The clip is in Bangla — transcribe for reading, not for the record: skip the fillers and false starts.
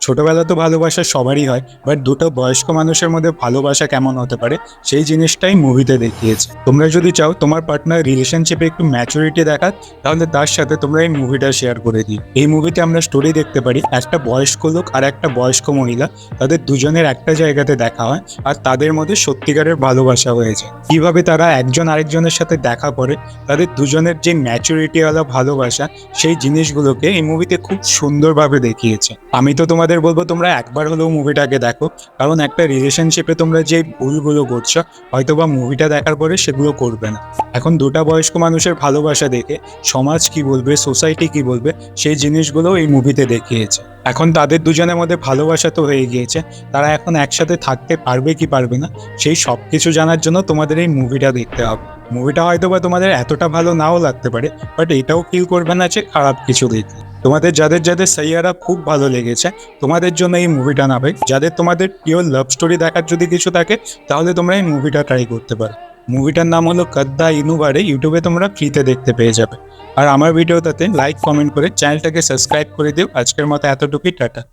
ছোটবেলা তো ভালোবাসা সবারই হয়, বাট দুটো বয়স্ক মানুষের মধ্যে ভালোবাসা কেমন হতে পারে সেই জিনিসটাই মুভিতে দেখিয়েছে। তোমরা যদি চাও তোমার পার্টনার রিলেশনশিপে একটু ম্যাচুরিটি দেখাক, তাহলে তার সাথে তোমরা এই মুভিটা শেয়ার করে দিই। এই মুভিতে আমরা স্টোরি দেখতে পারি, একটা বয়স্ক লোক আর একটা বয়স্ক মহিলা, তাদের দুজনের একটা জায়গাতে দেখা হয় আর তাদের মধ্যে সত্যিকারের ভালোবাসা হয়েছে। কিভাবে তারা একজন আরেকজনের সাথে দেখা করে, তাদের দুজনের যে ম্যাচুরিটিওয়ালা ভালোবাসা, সেই জিনিসগুলোকে এই মুভিতে খুব সুন্দরভাবে দেখিয়েছে। আমি তো তোমাদের বলবো তোমরা একবার হলেও মুভিটাকে দেখো, কারণ একটা রিলেশনশিপে তোমরা যে ভুলগুলো করছো হয়তোবা মুভিটা দেখার পরে সেগুলো করবে না। এখন দুটা বয়স্ক মানুষের ভালোবাসা দেখে সমাজ কি বলবে, সোসাইটি কি বলবে, সেই জিনিসগুলো এই মুভিতে দেখিয়েছে। এখন তাদের দুজনের মধ্যে ভালোবাসা তো হয়ে গিয়েছে, তারা এখন একসাথে থাকতে পারবে কি পারবে না সেই সব কিছু জানার জন্য তোমাদের এই মুভিটা দেখতে হবে। মুভিটা হয়তো বা তোমাদের এতটা ভালো নাও লাগতে পারে, বাট এটাও ফিল করবে না যে খারাপ কিছু দেখে। তোমাদের যাদের যাদের সাইয়ারা খুব ভালো লেগেছে, তোমাদের জন্য এই মুভিটা না ভাই। যাদের তোমাদের পিওর লাভ স্টোরি দেখার যদি কিছু থাকে, তাহলে তোমরা এই মুভিটা ট্রাই করতে পারো। মুভিটার নাম হলো কাদ্দা ইনুবারে, ইউটিউবে তোমরা ফ্রিতে দেখতে পেয়ে যাবে। আর আমার ভিডিওটাতে লাইক কমেন্ট করে চ্যানেলটাকে সাবস্ক্রাইব করে দিও। আজকের মতো এতটুকুই, টাটা।